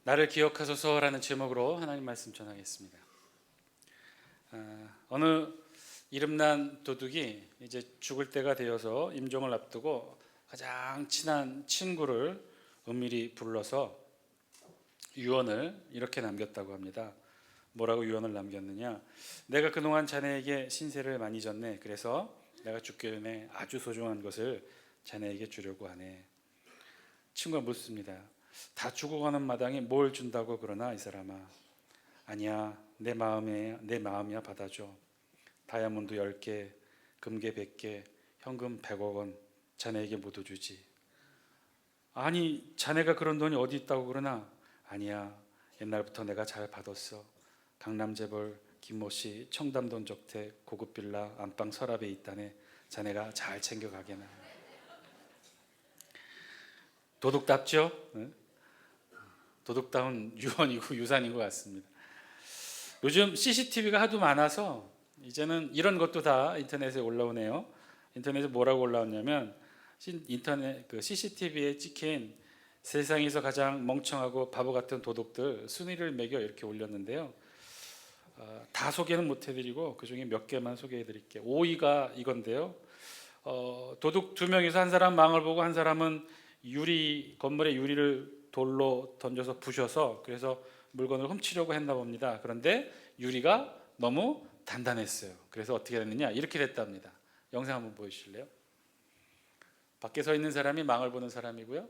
나를 기억하소서라는 제목으로 하나님 말씀 전하겠습니다. 어느 이름난 도둑이 이제 죽을 때가 되어서 임종을 앞두고 가장 친한 친구를 은밀히 불러서 유언을 이렇게 남겼다고 합니다. 뭐라고 유언을 남겼느냐? 내가 그동안 자네에게 신세를 많이 졌네. 그래서 내가 죽기 전에 아주 소중한 것을 자네에게 주려고 하네. 친구가 묻습니다. 다 죽어가는 마당에 뭘 준다고 그러나 이 사람아. 아니야, 내 마음이야. 받아줘. 다이아몬드 10개, 금괴 100개, 현금 100억 원 자네에게 모두 주지. 아니, 자네가 그런 돈이 어디 있다고 그러나? 아니야, 옛날부터 내가 잘 받았어. 강남재벌, 김모씨, 청담동 저택, 고급 빌라, 안방 서랍에 있다네. 자네가 잘 챙겨가게나. 도둑답죠? 도둑다운 유언이고 유산인 것 같습니다. 요즘 CCTV가 하도 많아서 이제는 이런 것도 다 인터넷에 올라오네요. 인터넷에 뭐라고 올라왔냐면 인터넷 그 CCTV에 찍힌 세상에서 가장 멍청하고 바보 같은 도둑들 순위를 매겨 이렇게 올렸는데요. 다 소개는 못 해드리고 그 중에 몇 개만 소개해드릴게요. 5위가 이건데요. 도둑 2명이서 한 사람 망을 보고 한 사람은 건물의 유리를 돌로 던져서 부셔서 그래서 물건을 훔치려고 했나 봅니다. 그런데 유리가 너무 단단했어요. 그래서 어떻게 됐느냐? 이렇게 됐답니다. 영상 한번 보여주실래요? 밖에 서 있는 사람이 망을 보는 사람이고요.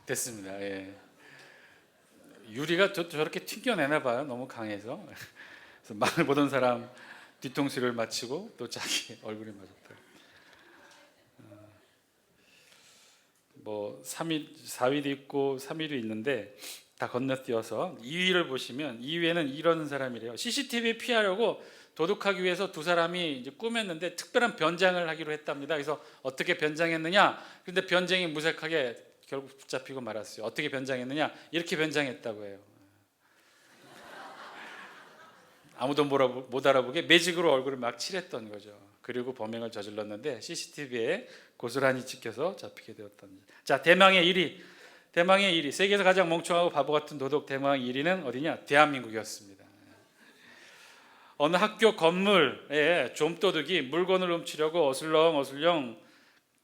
됐습니다. 예. 유리가 저렇게 튕겨내나 봐요. 너무 강해서. 그래서 망을 보던 사람 뒤통수를 맞히고 또 자기 얼굴에 맞았다. 뭐 3위, 4위도 있고 3위도 있는데 다 건너뛰어서 2위를 보시면 2위에는 이런 사람이래요. CCTV에 피하려고 도둑하기 위해서 두 사람이 이제 꾸몄는데 특별한 변장을 하기로 했답니다. 그래서 어떻게 변장했느냐? 그런데 변장이 무색하게 결국 붙잡히고 말았어요. 어떻게 변장했느냐? 이렇게 변장했다고 해요. 아무도 못 알아보게 매직으로 얼굴을 막 칠했던 거죠. 그리고 범행을 저질렀는데 CCTV에 고스란히 찍혀서 잡히게 되었답니다. 자, 대망의 1위. 세계에서 가장 멍청하고 바보 같은 도둑 대망 1위는 어디냐? 대한민국이었습니다. 어느 학교 건물에 좀도둑이 물건을 훔치려고 어슬렁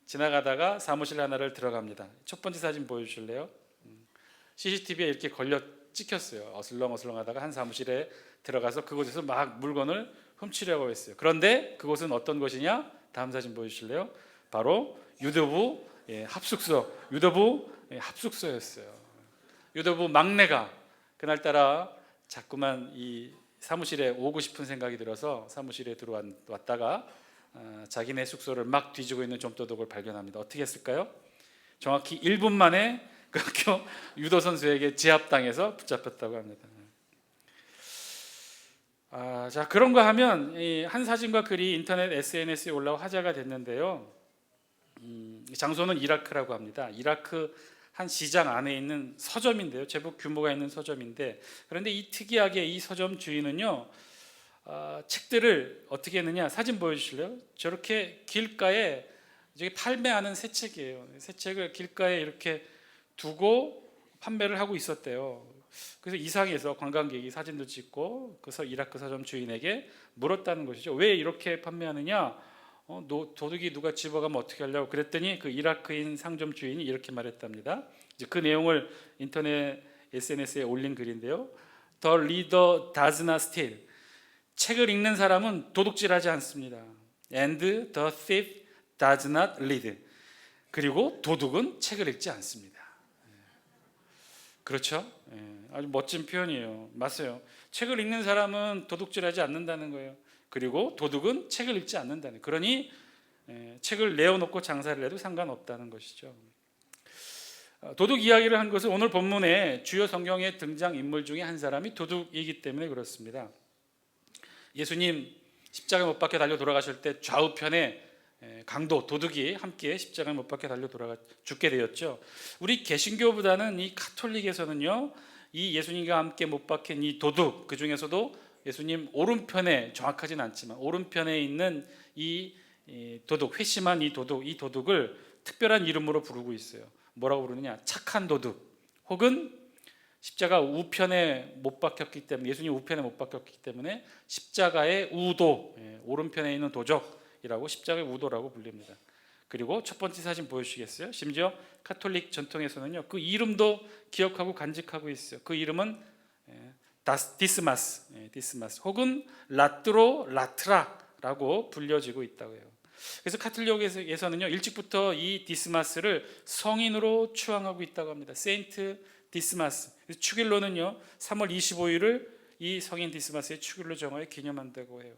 지나가다가 사무실 하나를 들어갑니다. 첫 번째 사진 보여주실래요? CCTV에 이렇게 걸려 찍혔어요. 어슬렁 하다가 한 사무실에 들어가서 그곳에서 막 물건을 훔치려고 했어요. 그런데 그곳은 어떤 곳이냐? 다음 사진 보여주실래요? 바로 유도부 합숙소였어요. 유도부 막내가 그날따라 자꾸만 이 사무실에 오고 싶은 생각이 들어서 사무실에 들어왔다가 자기네 숙소를 막 뒤지고 있는 좀도둑을 발견합니다. 어떻게 했을까요? 정확히 1분 만에 그 학교 유도 선수에게 제압당해서 붙잡혔다고 합니다. 자, 그런가 하면 이 한 사진과 글이 인터넷 SNS에 올라와 화제가 됐는데요. 장소는 이라크라고 합니다. 이라크 한 시장 안에 있는 서점인데요. 제법 규모가 있는 서점인데, 그런데 이 특이하게 이 서점 주인은요, 책들을 어떻게 했느냐? 사진 보여주실래요? 저렇게 길가에 판매하는 새 책이에요. 새 책을 길가에 이렇게 두고 판매를 하고 있었대요. 그래서 이상해서 관광객이 사진도 찍고 그래서 이라크 서점 주인에게 물었다는 것이죠. 왜 이렇게 판매하느냐? 도둑이 누가 집어가면 어떻게 하려고 그랬더니 그 이라크인 상점 주인이 이렇게 말했답니다. 이제 그 내용을 인터넷 SNS에 올린 글인데요. The reader does not steal. 책을 읽는 사람은 도둑질하지 않습니다. And the thief does not read. 그리고 도둑은 책을 읽지 않습니다. 그렇죠? 아주 멋진 표현이에요. 맞아요. 책을 읽는 사람은 도둑질하지 않는다는 거예요. 그리고 도둑은 책을 읽지 않는다는 거예요. 그러니 책을 내어놓고 장사를 해도 상관없다는 것이죠. 도둑 이야기를 한 것은 오늘 본문의 주요 성경의 등장인물 중에 한 사람이 도둑이기 때문에 그렇습니다. 예수님 십자가 못 박혀 달려 돌아가실 때 좌우편에 강도 도둑이 함께 십자가에 못 박혀 달려 죽게 되었죠. 우리 개신교보다는 이 가톨릭에서는요, 이 예수님과 함께 못 박힌 이 도둑, 그 중에서도 예수님 오른편에, 정확하진 않지만 오른편에 있는 이 도둑, 회심한 이 도둑을 특별한 이름으로 부르고 있어요. 뭐라고 부르느냐? 착한 도둑, 혹은 십자가 우편에 못 박혔기 때문에, 예수님 우편에 못 박혔기 때문에 십자가의 우도, 오른편에 있는 도적이라고 십자가의 우도라고 불립니다. 그리고 첫 번째 사진 보여주시겠어요? 심지어 카톨릭 전통에서는요, 그 이름도 기억하고 간직하고 있어요. 그 이름은 디스마스 혹은 라트로 라트라라고 불려지고 있다고 해요. 그래서 카톨릭에서는요, 일찍부터 이 디스마스를 성인으로 추앙하고 있다고 합니다. 세인트 디스마스. 축일로는요 3월 25일을 이 성인 디스마스의 축일로 정하여 기념한다고 해요.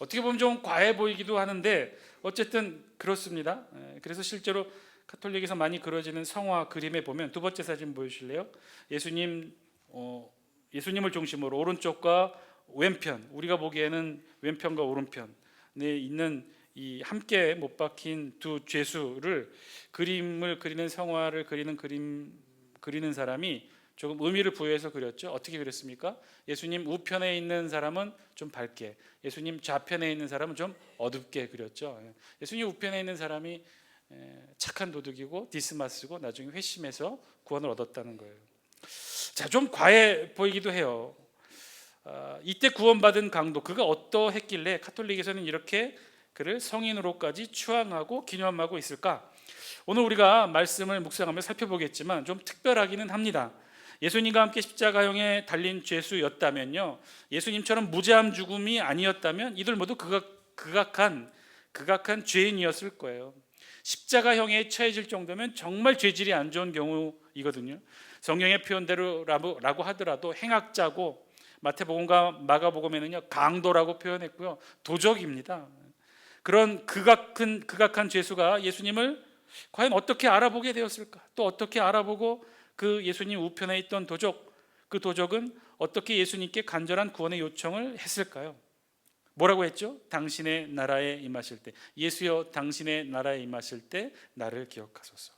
어떻게 보면 좀 과해 보이기도 하는데 어쨌든 그렇습니다. 그래서 실제로 카톨릭에서 많이 그려지는 성화 그림에 보면, 두 번째 사진 보여주실래요? 예수님을 중심으로 오른쪽과 왼편, 우리가 보기에는 왼편과 오른편에 있는 이 함께 못 박힌 두 죄수를, 그림을 그리는, 성화를 그리는 사람이 조금 의미를 부여해서 그렸죠. 어떻게 그렸습니까? 예수님 우편에 있는 사람은 좀 밝게, 예수님 좌편에 있는 사람은 좀 어둡게 그렸죠. 예수님 우편에 있는 사람이 착한 도둑이고 디스마스고 나중에 회심해서 구원을 얻었다는 거예요. 자, 좀 과해 보이기도 해요. 이때 구원받은 강도, 그가 어떠했길래 카톨릭에서는 이렇게 그를 성인으로까지 추앙하고 기념하고 있을까? 오늘 우리가 말씀을 묵상하며 살펴보겠지만 좀 특별하기는 합니다. 예수님과 함께 십자가형에 달린 죄수였다면요, 예수님처럼 무죄함 죽음이 아니었다면 이들 모두 극악한 죄인이었을 거예요. 십자가형에 처해질 정도면 정말 죄질이 안 좋은 경우이거든요. 성경의 표현대로라고 하더라도 행악자고, 마태복음과 마가복음에는요 강도라고 표현했고요, 도적입니다. 그런 극악한 죄수가 예수님을 과연 어떻게 알아보게 되었을까? 또 어떻게 알아보고 그 예수님 우편에 있던 그 도적은 어떻게 예수님께 간절한 구원의 요청을 했을까요? 뭐라고 했죠? 당신의 나라에 임하실 때, 예수여 당신의 나라에 임하실 때 나를 기억하소서.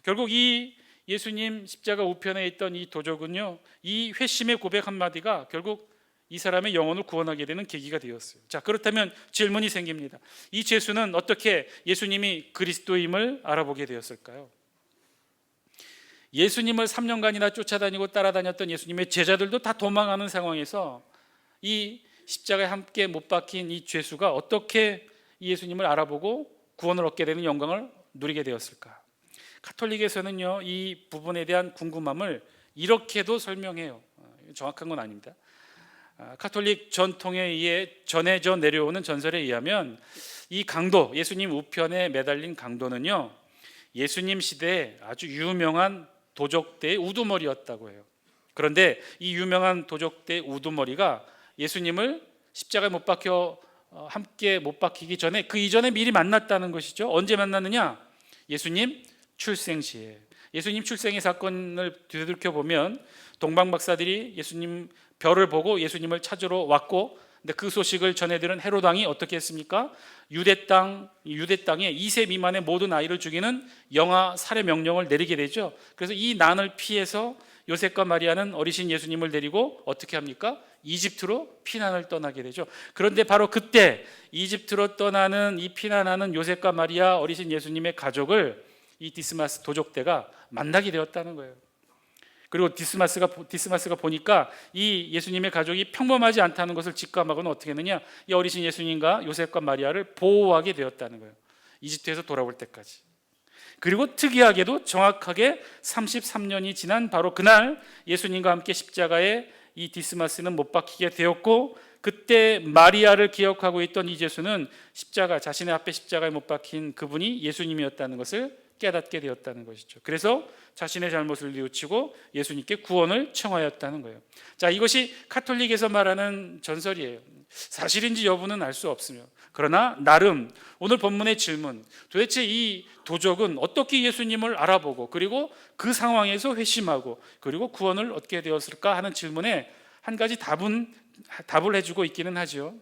결국 이 예수님 십자가 우편에 있던 이 도적은요, 이 회심의 고백 한마디가 결국 이 사람의 영혼을 구원하게 되는 계기가 되었어요. 자, 그렇다면 질문이 생깁니다. 이 죄수는 어떻게 예수님이 그리스도임을 알아보게 되었을까요? 예수님을 3년간이나 쫓아다니고 따라다녔던 예수님의 제자들도 다 도망하는 상황에서 이 십자가에 함께 못 박힌 이 죄수가 어떻게 예수님을 알아보고 구원을 얻게 되는 영광을 누리게 되었을까? 카톨릭에서는요, 이 부분에 대한 궁금함을 이렇게도 설명해요. 정확한 건 아닙니다. 카톨릭 전통에 의해 전해져 내려오는 전설에 의하면 이 강도, 예수님 우편에 매달린 강도는요, 예수님 시대에 아주 유명한 도적대의 우두머리였다고 해요. 그런데 이 유명한 도적대의 우두머리가 예수님을 십자가에 못 박혀 함께 못 박히기 전에, 그 이전에 미리 만났다는 것이죠. 언제 만났느냐? 예수님 출생 시에. 예수님 출생의 사건을 되돌켜 보면 동방 박사들이 예수님 별을 보고 예수님을 찾으러 왔고, 근데 그 소식을 전해들은 헤롯 왕이 어떻게 했습니까? 유대 땅에 2세 미만의 모든 아이를 죽이는 영아 살해 명령을 내리게 되죠. 그래서 이 난을 피해서 요셉과 마리아는 어리신 예수님을 데리고 어떻게 합니까? 이집트로 피난을 떠나게 되죠. 그런데 바로 그때 이집트로 떠나는 이 피난하는 요셉과 마리아 어리신 예수님의 가족을 이 디스마스 도적대가 만나게 되었다는 거예요. 그리고 디스마스가 보니까 이 예수님의 가족이 평범하지 않다는 것을 직감하고는 어떻게 했느냐? 이 어리신 예수님과 요셉과 마리아를 보호하게 되었다는 거예요. 이집트에서 돌아올 때까지. 그리고 특이하게도 정확하게 33년이 지난 바로 그날 예수님과 함께 십자가에 이 디스마스는 못 박히게 되었고, 그때 마리아를 기억하고 있던 이 죄수는 자신의 앞에 십자가에 못 박힌 그분이 예수님이었다는 것을 깨닫게 되었다는 것이죠. 그래서 자신의 잘못을 뉘우치고 예수님께 구원을 청하였다는 거예요. 자, 이것이 카톨릭에서 말하는 전설이에요. 사실인지 여부는 알 수 없으며, 그러나 나름 오늘 본문의 질문, 도대체 이 도적은 어떻게 예수님을 알아보고 그리고 그 상황에서 회심하고 그리고 구원을 얻게 되었을까 하는 질문에 한 가지 답을 해주고 있기는 하죠.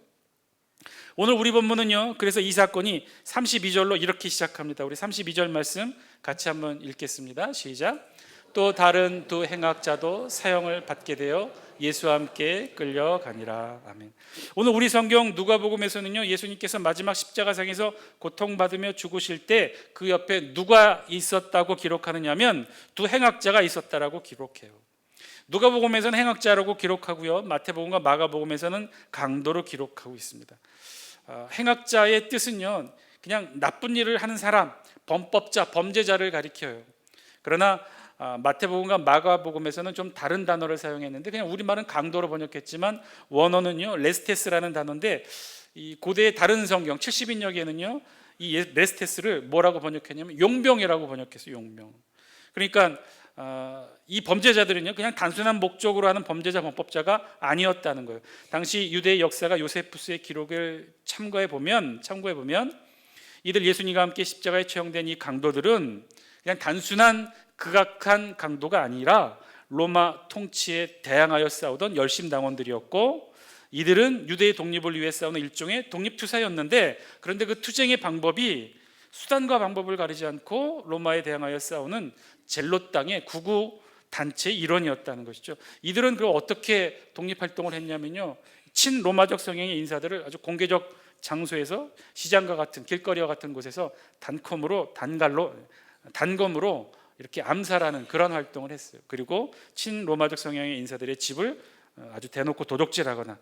오늘 우리 본문은요, 그래서 이 사건이 32절로 이렇게 시작합니다. 우리 32절 말씀 같이 한번 읽겠습니다. 시작. 또 다른 두 행악자도 사형을 받게 되어 예수와 함께 끌려가니라. 아멘. 오늘 우리 성경 누가복음에서는요, 예수님께서 마지막 십자가상에서 고통받으며 죽으실 때 그 옆에 누가 있었다고 기록하느냐면 두 행악자가 있었다라고 기록해요. 누가복음에서는 행악자라고 기록하고요, 마태복음과 마가복음에서는 강도로 기록하고 있습니다. 행악자의 뜻은요, 그냥 나쁜 일을 하는 사람, 범법자, 범죄자를 가리켜요. 그러나 마태복음과 마가복음에서는 좀 다른 단어를 사용했는데, 그냥 우리말은 강도로 번역했지만 원어는요 레스테스라는 단어인데, 이 고대의 다른 성경 70인역에는요 이 레스테스를 뭐라고 번역했냐면 용병이라고 번역했어요. 용병. 그러니까 이 범죄자들은요 그냥 단순한 목적으로 하는 범죄자, 범법자가 아니었다는 거예요. 당시 유대의 역사가 요세푸스의 기록을 참고해 보면 이들 예수님과 함께 십자가에 처형된 이 강도들은 그냥 단순한 극악한 강도가 아니라 로마 통치에 대항하여 싸우던 열심당원들이었고, 이들은 유대의 독립을 위해 싸우는 일종의 독립투사였는데, 그런데 그 투쟁의 방법이 수단과 방법을 가리지 않고 로마에 대항하여 싸우는 젤롯 당의 구구 단체의 일원이었다는 것이죠. 이들은 그럼 어떻게 독립활동을 했냐면요, 친로마적 성향의 인사들을 아주 공개적 장소에서, 시장과 같은 길거리와 같은 곳에서 단검으로 이렇게 암살하는 그런 활동을 했어요. 그리고 친로마적 성향의 인사들의 집을 아주 대놓고 도적질하거나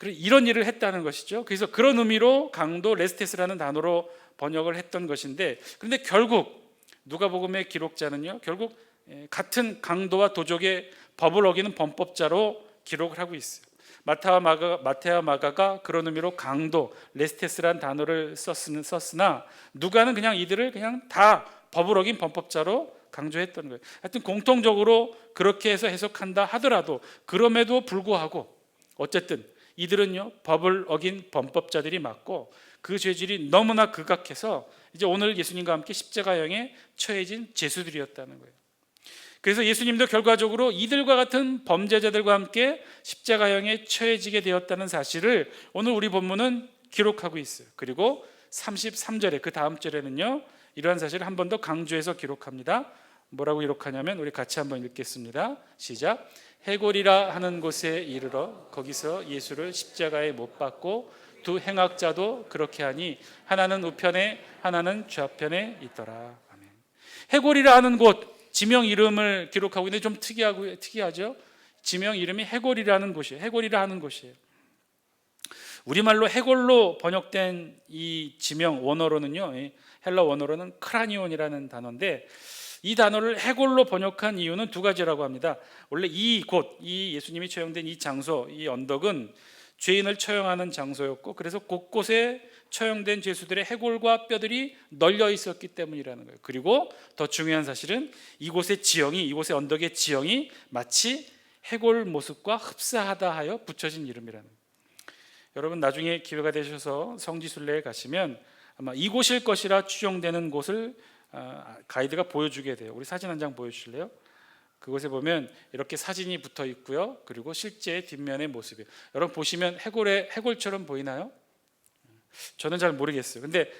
이런 일을 했다는 것이죠. 그래서 그런 의미로 강도, 레스테스라는 단어로 번역을 했던 것인데, 그런데 결국 누가복음의 기록자는요 결국 같은 강도와 도적의 법을 어기는 범법자로 기록을 하고 있어요. 마태와 마가가 그런 의미로 강도, 레스테스라는 단어를 썼으나 누가는 그냥 이들을 그냥 다 법을 어긴 범법자로 강조했던 거예요. 하여튼 공통적으로 그렇게 해서 해석한다 하더라도, 그럼에도 불구하고 어쨌든 이들은요 법을 어긴 범법자들이 맞고, 그 죄질이 너무나 극악해서 이제 오늘 예수님과 함께 십자가형에 처해진 죄수들이었다는 거예요. 그래서 예수님도 결과적으로 이들과 같은 범죄자들과 함께 십자가형에 처해지게 되었다는 사실을 오늘 우리 본문은 기록하고 있어요. 그리고 33절에 그 다음 절에는요 이러한 사실을 한 번 더 강조해서 기록합니다. 뭐라고 기록하냐면 우리 같이 한번 읽겠습니다. 시작. 해골이라 하는 곳에 이르러 거기서 예수를 십자가에 못 박고 두 행악자도 그렇게 하니 하나는 우편에 하나는 좌편에 있더라. 아멘. 해골이라 하는 곳, 지명 이름을 기록하고 있는데 좀 특이하죠. 지명 이름이 해골이라는 곳이에요. 해골이라 하는 곳이에요. 우리말로 해골로 번역된 이 지명 원어로는요, 헬라 원어로는 크라니온이라는 단어인데, 이 단어를 해골로 번역한 이유는 두 가지라고 합니다. 원래 이 예수님이 처형된 이 장소, 이 언덕은 죄인을 처형하는 장소였고, 그래서 곳곳에 처형된 죄수들의 해골과 뼈들이 널려 있었기 때문이라는 거예요. 그리고 더 중요한 사실은 이곳의 언덕의 지형이 마치 해골 모습과 흡사하다 하여 붙여진 이름이라는 거예요. 여러분 나중에 기회가 되셔서 성지순례에 가시면 아마 이곳일 것이라 추정되는 곳을 가이드가 보여주게 돼요. 우리 사진 한 장 보여주실래요? 그곳에 보면 이렇게 사진이 붙어 있고요. 그리고 실제 뒷면의 모습이에요. 여러분 보시면 해골처럼 보이나요? 저는 잘 모르겠어요. 근데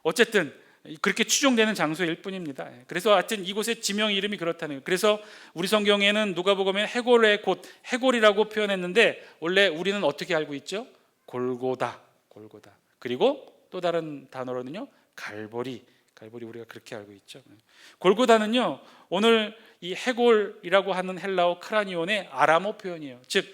어쨌든 그렇게 추정되는 장소일 뿐입니다. 그래서 하여튼 이곳의 지명 이름이 그렇다는 거예요. 그래서 우리 성경에는 누가복음에 해골의 곳, 해골이라고 표현했는데 원래 우리는 어떻게 알고 있죠? 골고다. 그리고 또 다른 단어로는요 갈보리 우리가 그렇게 알고 있죠. 골고다는요 오늘 이 해골이라고 하는 헬라어 크라니온의 아람어 표현이에요. 즉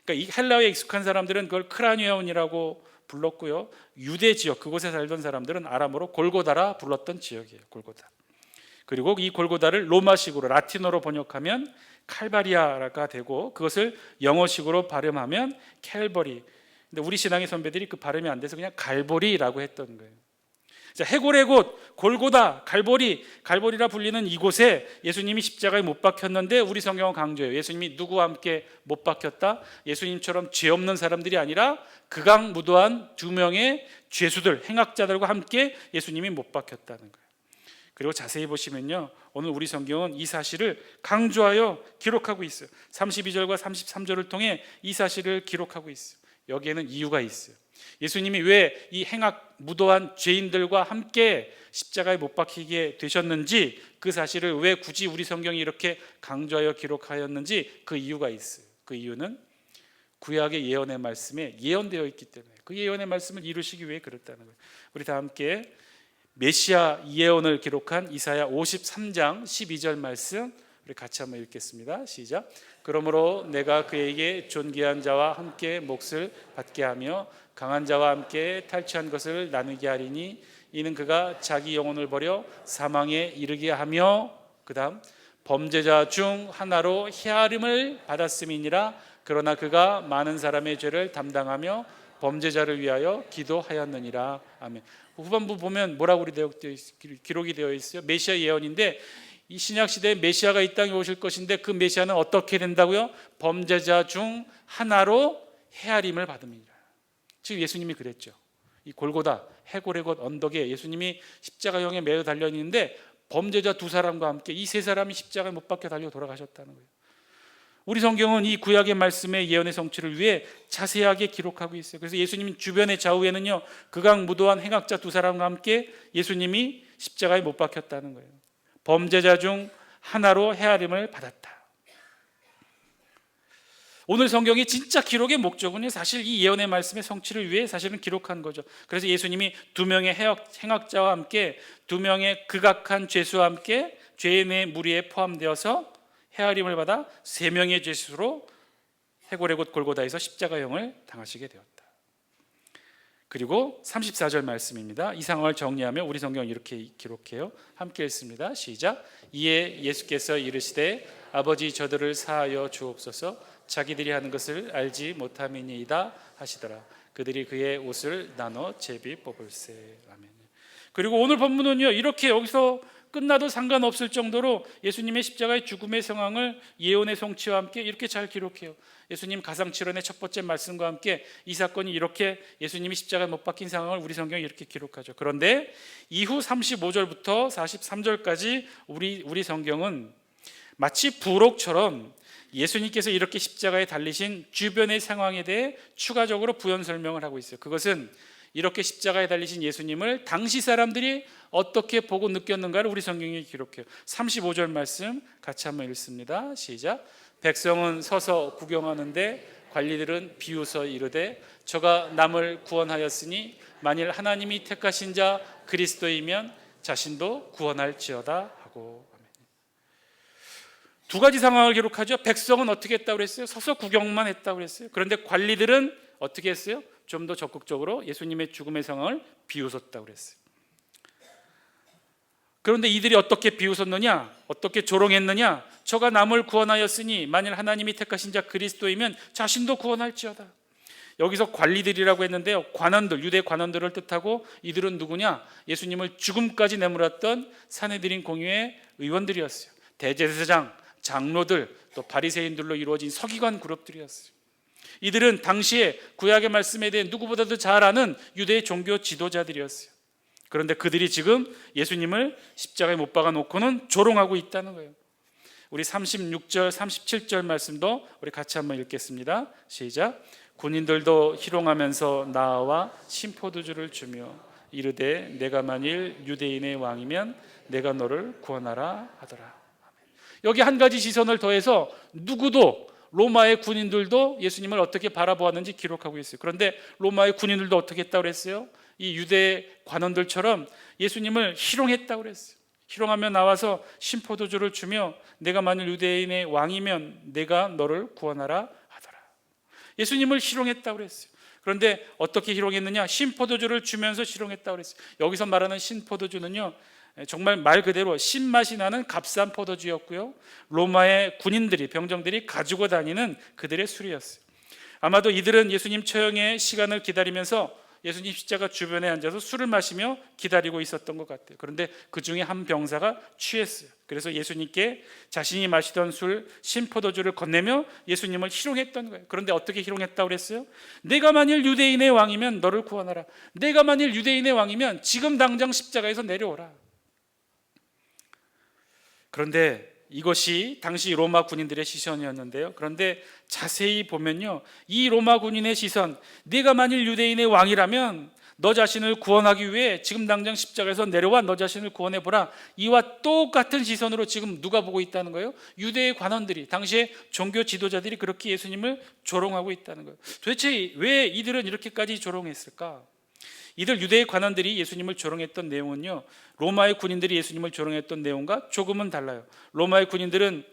그러니까 이 헬라어에 익숙한 사람들은 그걸 크라니온이라고 불렀고요, 유대 지역 그곳에 살던 사람들은 아람어로 골고다라 불렀던 지역이에요. 골고다. 그리고 이 골고다를 로마식으로 라틴어로 번역하면 칼바리아가 되고, 그것을 영어식으로 발음하면 캘버리. 근데 우리 신앙의 선배들이 그 발음이 안 돼서 그냥 갈보리라고 했던 거예요. 자, 해골의 곳, 골고다, 갈보리라 불리는 이곳에 예수님이 십자가에 못 박혔는데 우리 성경은 강조해요. 예수님이 누구와 함께 못 박혔다? 예수님처럼 죄 없는 사람들이 아니라 극악무도한 두 명의 죄수들, 행악자들과 함께 예수님이 못 박혔다는 거예요. 그리고 자세히 보시면요, 오늘 우리 성경은 이 사실을 강조하여 기록하고 있어요. 32절과 33절을 통해 이 사실을 기록하고 있어요. 여기에는 이유가 있어요. 예수님이 왜 이 무도한 죄인들과 함께 십자가에 못 박히게 되셨는지, 그 사실을 왜 굳이 우리 성경이 이렇게 강조하여 기록하였는지 그 이유가 있어요. 그 이유는 구약의 예언의 말씀에 예언되어 있기 때문에, 그 예언의 말씀을 이루시기 위해 그랬다는 거예요. 우리 다 함께 메시아 예언을 기록한 이사야 53장 12절 말씀 우리 같이 한번 읽겠습니다. 시작. 그러므로 내가 그에게 존귀한 자와 함께 몫을 받게 하며 강한 자와 함께 탈취한 것을 나누게 하리니 이는 그가 자기 영혼을 버려 사망에 이르게 하며, 그 다음 범죄자 중 하나로 헤아림을 받았음이니라. 그러나 그가 많은 사람의 죄를 담당하며 범죄자를 위하여 기도하였느니라. 아멘. 후반부 보면 뭐라고 기록이 되어 있어요? 메시아 예언인데, 이 신약 시대에 메시아가 이 땅에 오실 것인데 그 메시아는 어떻게 된다고요? 범죄자 중 하나로 헤아림을 받음이니라. 즉 예수님이 그랬죠. 이 골고다 해골의 언덕에 예수님이 십자가형에 매어 달려 있는데 범죄자 두 사람과 함께 이 세 사람이 십자가에 못 박혀 달려 돌아가셨다는 거예요. 우리 성경은 이 구약의 말씀의 예언의 성취를 위해 자세하게 기록하고 있어요. 그래서 예수님 주변의 좌우에는요, 극악무도한 행악자 두 사람과 함께 예수님이 십자가에 못 박혔다는 거예요. 범죄자 중 하나로 헤아림을 받았다. 오늘 성경의 진짜 기록의 목적은 사실 이 예언의 말씀의 성취를 위해 사실은 기록한 거죠. 그래서 예수님이 두 명의 행악자와 함께, 두 명의 극악한 죄수와 함께 죄인의 무리에 포함되어서 헤아림을 받아 세 명의 죄수로 해골의 곳 골고다에서 십자가형을 당하시게 되었다. 그리고 34절 말씀입니다. 이 상황을 정리하며 우리 성경은 이렇게 기록해요. 함께 읽습니다. 시작. 이에 예수께서 이르시되 아버지 저들을 사하여 주옵소서. 자기들이 하는 것을 알지 못함이니이다 하시더라. 그들이 그의 옷을 나눠 제비 뽑을세. 아멘. 그리고 오늘 본문은요, 이렇게 여기서 끝나도 상관없을 정도로 예수님의 십자가의 죽음의 상황을 예언의 성취와 함께 이렇게 잘 기록해요. 예수님 가상칠언의 첫 번째 말씀과 함께 이 사건이 이렇게 예수님이 십자가에 못 박힌 상황을 우리 성경이 이렇게 기록하죠. 그런데 이후 35절부터 43절까지 우리 성경은 마치 부록처럼 예수님께서 이렇게 십자가에 달리신 주변의 상황에 대해 추가적으로 부연 설명을 하고 있어요. 그것은 이렇게 십자가에 달리신 예수님을 당시 사람들이 어떻게 보고 느꼈는가를 우리 성경이 기록해요. 35절 말씀 같이 한번 읽습니다. 시작. 백성은 서서 구경하는데 관리들은 비웃어 이르되 저가 남을 구원하였으니 만일 하나님이 택하신 자 그리스도이면 자신도 구원할지어다 하고. 두 가지 상황을 기록하죠. 백성은 어떻게 했다고 그랬어요? 서서 구경만 했다고 그랬어요. 그런데 관리들은 어떻게 했어요? 좀 더 적극적으로 예수님의 죽음의 상황을 비웃었다고 그랬어요. 그런데 이들이 어떻게 비웃었느냐? 어떻게 조롱했느냐? 저가 남을 구원하였으니 만일 하나님이 택하신 자 그리스도이면 자신도 구원할지어다. 여기서 관리들이라고 했는데요, 관원들, 유대 관원들을 뜻하고, 이들은 누구냐? 예수님을 죽음까지 내몰았던 산헤드린 공회의 의원들이었어요. 대제사장, 장로들, 또 바리새인들로 이루어진 서기관 그룹들이었어요. 이들은 당시에 구약의 말씀에 대해 누구보다도 잘 아는 유대의 종교 지도자들이었어요. 그런데 그들이 지금 예수님을 십자가에 못 박아 놓고는 조롱하고 있다는 거예요. 우리 36절, 37절 말씀도 우리 같이 한번 읽겠습니다. 시작. 군인들도 희롱하면서 나와 신포도주를 주며 이르되 내가 만일 유대인의 왕이면 내가 너를 구원하라 하더라. 여기 한 가지 시선을 더해서 누구도, 로마의 군인들도 예수님을 어떻게 바라보았는지 기록하고 있어요. 그런데 로마의 군인들도 어떻게 했다고 그랬어요? 이 유대 관원들처럼 예수님을 희롱했다고 그랬어요. 희롱하며 나와서 신포도주를 주며 내가 만일 유대인의 왕이면 내가 너를 구원하라 하더라. 예수님을 희롱했다고 그랬어요. 그런데 어떻게 희롱했느냐? 신포도주를 주면서 희롱했다고 그랬어요. 여기서 말하는 신포도주는요, 정말 말 그대로 신맛이 나는 값싼 포도주였고요, 로마의 군인들이, 병정들이 가지고 다니는 그들의 술이었어요. 아마도 이들은 예수님 처형의 시간을 기다리면서 예수님 십자가 주변에 앉아서 술을 마시며 기다리고 있었던 것 같아요. 그런데 그 중에 한 병사가 취했어요. 그래서 예수님께 자신이 마시던 술 신포도주를 건네며 예수님을 희롱했던 거예요. 그런데 어떻게 희롱했다고 그랬어요? 내가 만일 유대인의 왕이면 너를 구원하라. 내가 만일 유대인의 왕이면 지금 당장 십자가에서 내려오라. 그런데 이것이 당시 로마 군인들의 시선이었는데요. 그런데 자세히 보면요, 이 로마 군인의 시선, 네가 만일 유대인의 왕이라면 너 자신을 구원하기 위해 지금 당장 십자가에서 내려와 너 자신을 구원해 보라. 이와 똑같은 시선으로 지금 누가 보고 있다는 거예요? 유대의 관원들이, 당시의 종교 지도자들이 그렇게 예수님을 조롱하고 있다는 거예요. 도대체 왜 이들은 이렇게까지 조롱했을까? 이들 유대의 관원들이 예수님을 조롱했던 내용은요, 로마의 군인들이 예수님을 조롱했던 내용과 조금은 달라요. 로마의 군인들은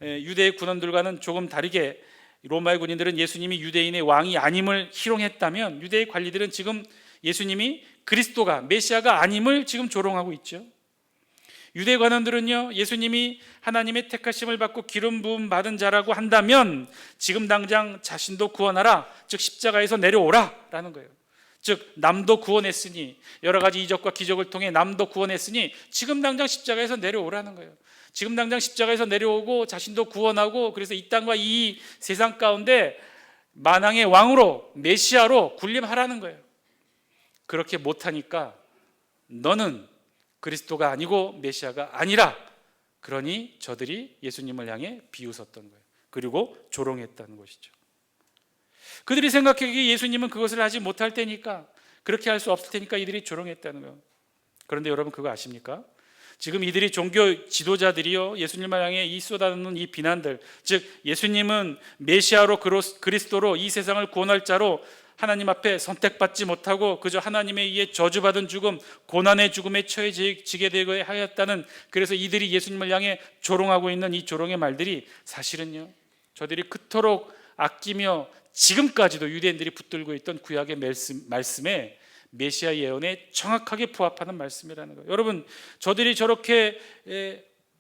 유대의 군원들과는 조금 다르게, 로마의 군인들은 예수님이 유대인의 왕이 아님을 희롱했다면, 유대의 관리들은 지금 예수님이 그리스도가, 메시아가 아님을 지금 조롱하고 있죠. 유대 관원들은요, 예수님이 하나님의 택하심을 받고 기름 부음 받은 자라고 한다면 지금 당장 자신도 구원하라, 즉 십자가에서 내려오라 라는 거예요. 즉 남도 구원했으니, 여러 가지 이적과 기적을 통해 남도 구원했으니 지금 당장 십자가에서 내려오라는 거예요. 지금 당장 십자가에서 내려오고 자신도 구원하고, 그래서 이 땅과 이 세상 가운데 만왕의 왕으로, 메시아로 군림하라는 거예요. 그렇게 못하니까 너는 그리스도가 아니고 메시아가 아니라, 그러니 저들이 예수님을 향해 비웃었던 거예요. 그리고 조롱했다는 것이죠. 그들이 생각하기에 예수님은 그것을 하지 못할 테니까, 그렇게 할 수 없을 테니까 이들이 조롱했다는 거예요. 그런데 여러분 그거 아십니까? 지금 이들이 종교 지도자들이요, 예수님을 향해 이 쏟아놓는 이 비난들, 즉 예수님은 메시아로 그리스도로 이 세상을 구원할 자로 하나님 앞에 선택받지 못하고 그저 하나님에 의해 저주받은 죽음, 고난의 죽음에 처해지게 되고 하였다는, 그래서 이들이 예수님을 향해 조롱하고 있는 이 조롱의 말들이 사실은요, 저들이 그토록 아끼며 지금까지도 유대인들이 붙들고 있던 구약의 말씀에, 메시아 예언에 정확하게 부합하는 말씀이라는 거예요. 여러분, 저들이 저렇게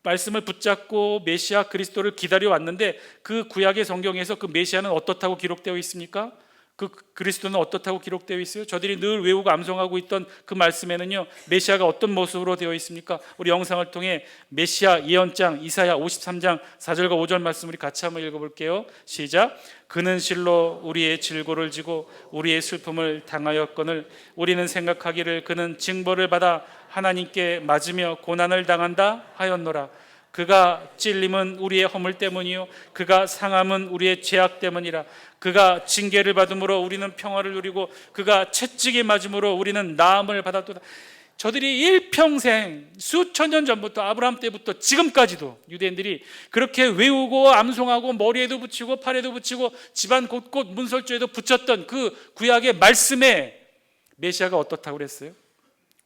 말씀을 붙잡고 메시아 그리스도를 기다려 왔는데, 그 구약의 성경에서 그 메시아는 어떻다고 기록되어 있습니까? 그 그리스도는 어떻다고 기록되어 있어요? 저들이 늘 외우고 암송하고 있던 그 말씀에는요, 메시아가 어떤 모습으로 되어 있습니까? 우리 영상을 통해 메시아 예언장 이사야 53장 4절과 5절 말씀 우리 같이 한번 읽어볼게요. 시작. 그는 실로 우리의 질고를 지고 우리의 슬픔을 당하였거늘 우리는 생각하기를 그는 징벌을 받아 하나님께 맞으며 고난을 당한다 하였노라. 그가 찔림은 우리의 허물 때문이요 그가 상함은 우리의 죄악 때문이라. 그가 징계를 받음으로 우리는 평화를 누리고 그가 채찍에 맞음으로 우리는 나음을 받았도다. 저들이 일평생 수천 년 전부터, 아브라함 때부터 지금까지도 유대인들이 그렇게 외우고 암송하고 머리에도 붙이고 팔에도 붙이고 집안 곳곳 문설주에도 붙였던 그 구약의 말씀에 메시아가 어떻다고 그랬어요?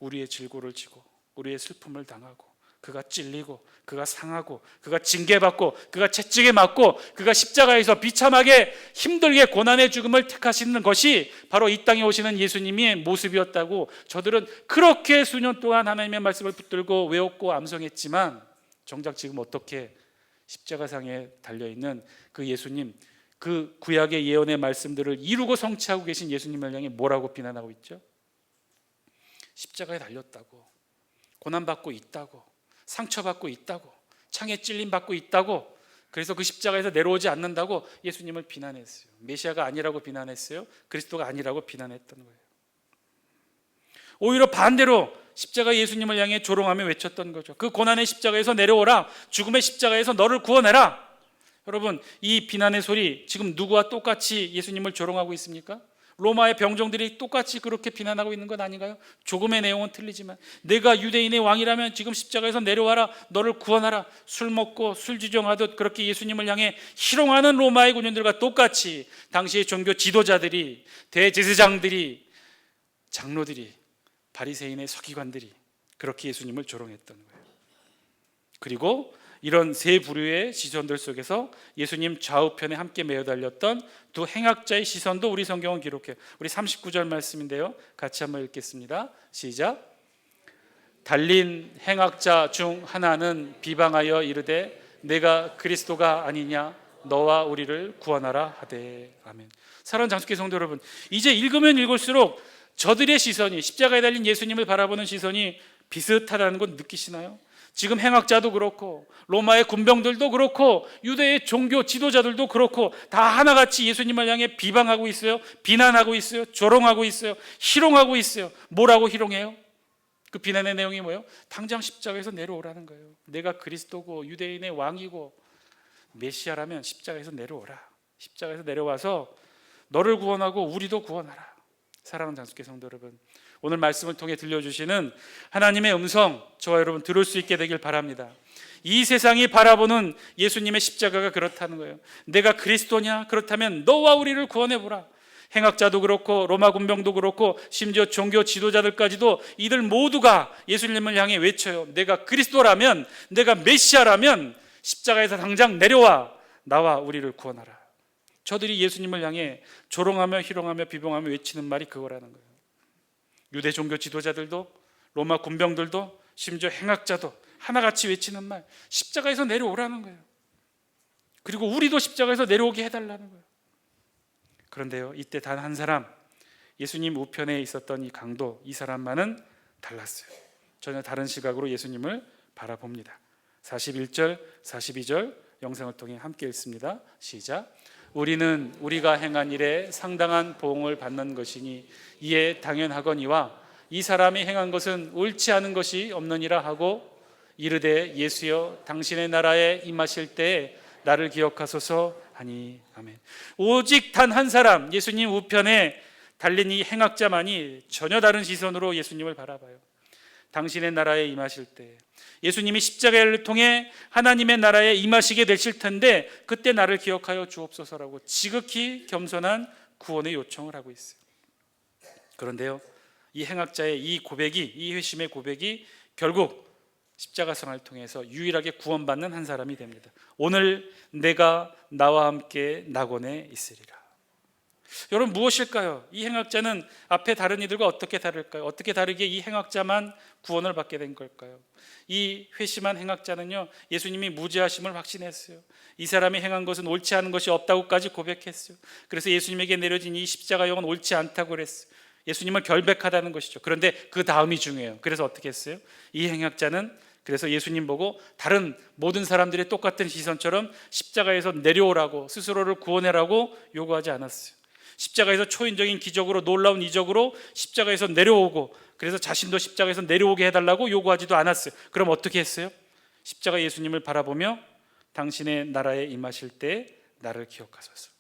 우리의 질고를 지고 우리의 슬픔을 당하고 그가 찔리고 그가 상하고 그가 징계받고 그가 채찍에 맞고 그가 십자가에서 비참하게 힘들게 고난의 죽음을 택하시는 것이 바로 이 땅에 오시는 예수님의 모습이었다고 저들은 그렇게 수년 동안 하나님의 말씀을 붙들고 외웠고 암송했지만, 정작 지금 어떻게 십자가상에 달려있는 그 예수님, 그 구약의 예언의 말씀들을 이루고 성취하고 계신 예수님을 향해 뭐라고 비난하고 있죠? 십자가에 달렸다고, 고난받고 있다고, 상처받고 있다고, 창에 찔림받고 있다고, 그래서 그 십자가에서 내려오지 않는다고 예수님을 비난했어요. 메시아가 아니라고 비난했어요. 그리스도가 아니라고 비난했던 거예요. 오히려 반대로 십자가 예수님을 향해 조롱하며 외쳤던 거죠. 그 고난의 십자가에서 내려오라, 죽음의 십자가에서 너를 구원해라. 여러분, 이 비난의 소리 지금 누구와 똑같이 예수님을 조롱하고 있습니까? 로마의 병정들이 똑같이 그렇게 비난하고 있는 것 아닌가요? 조금의 내용은 틀리지만, 내가 유대인의 왕이라면 지금 십자가에서 내려와라, 너를 구원하라. 술 먹고 술주정하듯 그렇게 예수님을 향해 희롱하는 로마의 군인들과 똑같이 당시의 종교 지도자들이, 대제사장들이, 장로들이, 바리새인의 서기관들이 그렇게 예수님을 조롱했던 거예요. 그리고 이런 세 부류의 시선들 속에서 예수님 좌우편에 함께 매어 달렸던 두 행악자의 시선도 우리 성경은 기록해요. 우리 39절 말씀인데요, 같이 한번 읽겠습니다. 시작. 달린 행악자 중 하나는 비방하여 이르되 내가 그리스도가 아니냐, 너와 우리를 구원하라 하되. 아멘. 사랑하는 장수교 성도 여러분, 이제 읽으면 읽을수록 저들의 시선이, 십자가에 달린 예수님을 바라보는 시선이 비슷하다는 건 느끼시나요? 지금 행악자도 그렇고 로마의 군병들도 그렇고 유대의 종교 지도자들도 그렇고 다 하나같이 예수님을 향해 비방하고 있어요. 비난하고 있어요. 조롱하고 있어요. 희롱하고 있어요. 뭐라고 희롱해요? 그 비난의 내용이 뭐예요? 당장 십자가에서 내려오라는 거예요. 내가 그리스도고 유대인의 왕이고 메시아라면 십자가에서 내려오라. 십자가에서 내려와서 너를 구원하고 우리도 구원하라. 사랑하는 장수께 성도 여러분, 오늘 말씀을 통해 들려주시는 하나님의 음성, 저와 여러분 들을 수 있게 되길 바랍니다. 이 세상이 바라보는 예수님의 십자가가 그렇다는 거예요. 내가 그리스도냐? 그렇다면 너와 우리를 구원해보라. 행악자도 그렇고 로마 군병도 그렇고 심지어 종교 지도자들까지도 이들 모두가 예수님을 향해 외쳐요. 내가 그리스도라면, 내가 메시아라면 십자가에서 당장 내려와 나와 우리를 구원하라. 저들이 예수님을 향해 조롱하며 희롱하며 비방하며 외치는 말이 그거라는 거예요. 유대 종교 지도자들도 로마 군병들도 심지어 행악자도 하나같이 외치는 말, 십자가에서 내려오라는 거예요. 그리고 우리도 십자가에서 내려오게 해달라는 거예요. 그런데요, 이때 단 한 사람, 예수님 우편에 있었던 이 강도, 이 사람만은 달랐어요. 전혀 다른 시각으로 예수님을 바라봅니다. 41절, 42절 영상을 통해 함께 읽습니다. 시작. 우리는 우리가 행한 일에 상당한 보응을 받는 것이니 이에 당연하거니와 이 사람이 행한 것은 옳지 않은 것이 없느니라 하고 이르되 예수여 당신의 나라에 임하실 때에 나를 기억하소서 하니. 아멘. 오직 단 한 사람, 예수님 우편에 달린 이 행악자만이 전혀 다른 시선으로 예수님을 바라봐요. 당신의 나라에 임하실 때, 예수님이 십자가를 통해 하나님의 나라에 임하시게 되실 텐데 그때 나를 기억하여 주옵소서라고 지극히 겸손한 구원의 요청을 하고 있어요. 그런데요, 이 행악자의 이 고백이, 이 회심의 고백이 결국 십자가상을 통해서 유일하게 구원받는 한 사람이 됩니다. 오늘 내가 나와 함께 낙원에 있으리라. 여러분, 무엇일까요? 이 행악자는 앞에 다른 이들과 어떻게 다를까요? 어떻게 다르게 이 행악자만 구원을 받게 된 걸까요? 이 회심한 행악자는요, 예수님이 무죄하심을 확신했어요. 이 사람이 행한 것은 옳지 않은 것이 없다고까지 고백했어요. 그래서 예수님에게 내려진 이 십자가형은 옳지 않다고 그랬어요. 예수님을 결백하다는 것이죠. 그런데 그 다음이 중요해요. 그래서 어떻게 했어요? 이 행악자는 그래서 예수님 보고 다른 모든 사람들의 똑같은 시선처럼 십자가에서 내려오라고, 스스로를 구원해라고 요구하지 않았어요. 십자가에서 초인적인 기적으로, 놀라운 이적으로 십자가에서 내려오고, 그래서 자신도 십자가에서 내려오게 해달라고 요구하지도 않았어요. 그럼 어떻게 했어요? 십자가 예수님을 바라보며 당신의 나라에 임하실 때 나를 기억하소서.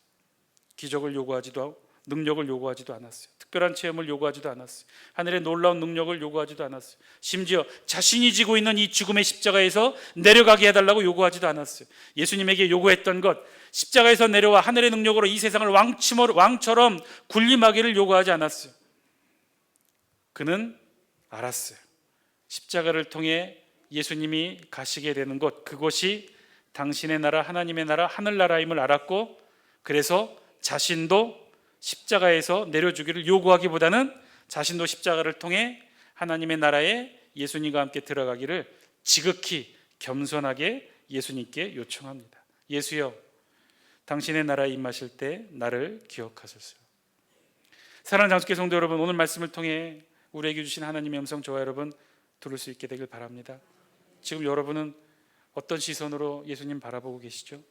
기적을 요구하지도 하고 능력을 요구하지도 않았어요. 특별한 체험을 요구하지도 않았어요. 하늘의 놀라운 능력을 요구하지도 않았어요. 심지어 자신이 지고 있는 이 죽음의 십자가에서 내려가게 해달라고 요구하지도 않았어요. 예수님에게 요구했던 것, 십자가에서 내려와 하늘의 능력으로 이 세상을 왕처럼 군림하기를 요구하지 않았어요. 그는 알았어요. 십자가를 통해 예수님이 가시게 되는 곳, 그곳이 당신의 나라, 하나님의 나라, 하늘나라임을 알았고, 그래서 자신도 십자가에서 내려주기를 요구하기보다는 자신도 십자가를 통해 하나님의 나라에 예수님과 함께 들어가기를 지극히 겸손하게 예수님께 요청합니다. 예수여, 당신의 나라에 임하실 때 나를 기억하소서. 사랑하는 장수께 성도 여러분, 오늘 말씀을 통해 우리에게 주신 하나님의 음성, 저와 여러분 들을 수 있게 되길 바랍니다. 지금 여러분은 어떤 시선으로 예수님 바라보고 계시죠?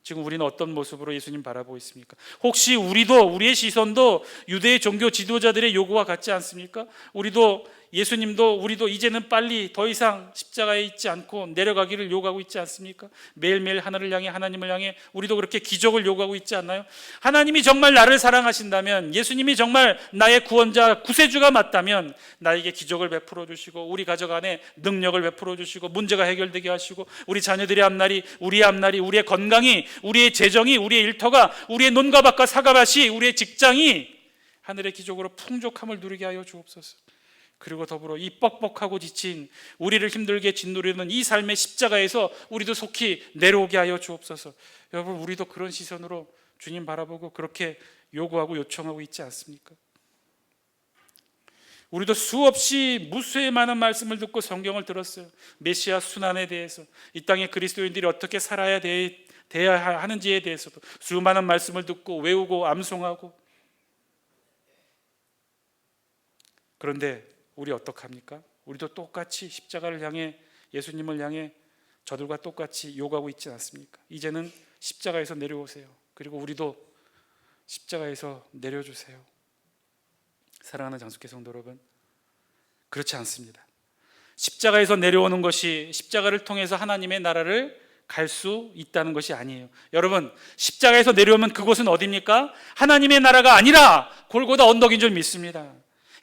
지금 우리는 어떤 모습으로 예수님 바라보고 있습니까? 혹시 우리의 시선도 유대의 종교 지도자들의 요구와 같지 않습니까? 우리도 이제는 빨리 더 이상 십자가에 있지 않고 내려가기를 요구하고 있지 않습니까? 매일매일 하늘을 향해, 하나님을 향해 우리도 그렇게 기적을 요구하고 있지 않나요? 하나님이 정말 나를 사랑하신다면, 예수님이 정말 나의 구원자, 구세주가 맞다면 나에게 기적을 베풀어 주시고 우리 가족 안에 능력을 베풀어 주시고 문제가 해결되게 하시고 우리 자녀들의 앞날이, 우리의 건강이, 우리의 재정이, 우리의 일터가, 우리의 논과 밭과 사과밭이, 우리의 직장이 하늘의 기적으로 풍족함을 누리게 하여 주옵소서. 그리고 더불어 이 뻑뻑하고 지친, 우리를 힘들게 짓누르는 이 삶의 십자가에서 우리도 속히 내려오게 하여 주옵소서. 여러분, 우리도 그런 시선으로 주님 바라보고 그렇게 요구하고 요청하고 있지 않습니까? 우리도 수없이 무수히 많은 말씀을 듣고 성경을 들었어요. 메시아 순환에 대해서, 이 땅의 그리스도인들이 어떻게 살아야 돼야 하는지에 대해서도 수많은 말씀을 듣고 외우고 암송하고. 그런데 우리 어떡합니까? 우리도 똑같이 십자가를 향해, 예수님을 향해 저들과 똑같이 요구하고 있지 않습니까? 이제는 십자가에서 내려오세요. 그리고 우리도 십자가에서 내려주세요. 사랑하는 장수께 성도 여러분, 그렇지 않습니다. 십자가에서 내려오는 것이 십자가를 통해서 하나님의 나라를 갈 수 있다는 것이 아니에요. 여러분, 십자가에서 내려오면 그곳은 어디입니까? 하나님의 나라가 아니라 골고다 언덕인 줄 믿습니다.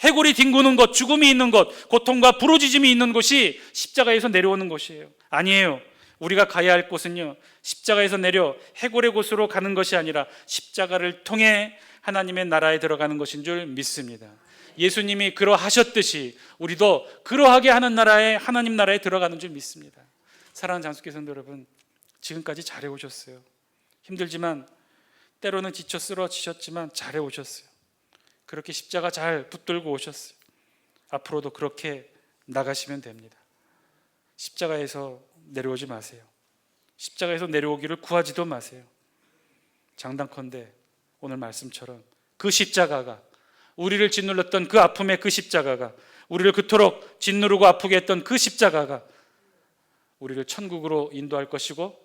해골이 뒹구는 곳, 죽음이 있는 곳, 고통과 부르짖음이 있는 곳이 십자가에서 내려오는 곳이에요. 아니에요. 우리가 가야 할 곳은요, 십자가에서 내려 해골의 곳으로 가는 것이 아니라 십자가를 통해 하나님의 나라에 들어가는 것인 줄 믿습니다. 예수님이 그러하셨듯이 우리도 그러하게 하는 나라에, 하나님 나라에 들어가는 줄 믿습니다. 사랑하는 장수교 성도 여러분, 지금까지 잘해오셨어요. 힘들지만, 때로는 지쳐 쓰러지셨지만 잘해오셨어요. 그렇게 십자가 잘 붙들고 오셨어요. 앞으로도 그렇게 나가시면 됩니다. 십자가에서 내려오지 마세요. 십자가에서 내려오기를 구하지도 마세요. 장단컨대 오늘 말씀처럼 그 십자가가, 우리를 짓눌렀던 그 아픔의 그 십자가가, 우리를 그토록 짓누르고 아프게 했던 그 십자가가 우리를 천국으로 인도할 것이고,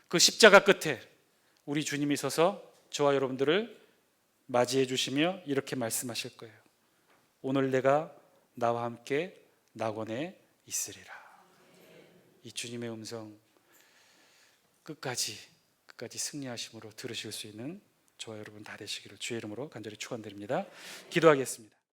그 십자가 끝에 우리 주님이 서서 저와 여러분들을 맞이해 주시며 이렇게 말씀하실 거예요. 오늘 내가 나와 함께 낙원에 있으리라. 이 주님의 음성 끝까지 승리하심으로 들으실 수 있는 저와 여러분 다 되시기를 주의 이름으로 간절히 축원드립니다. 기도하겠습니다.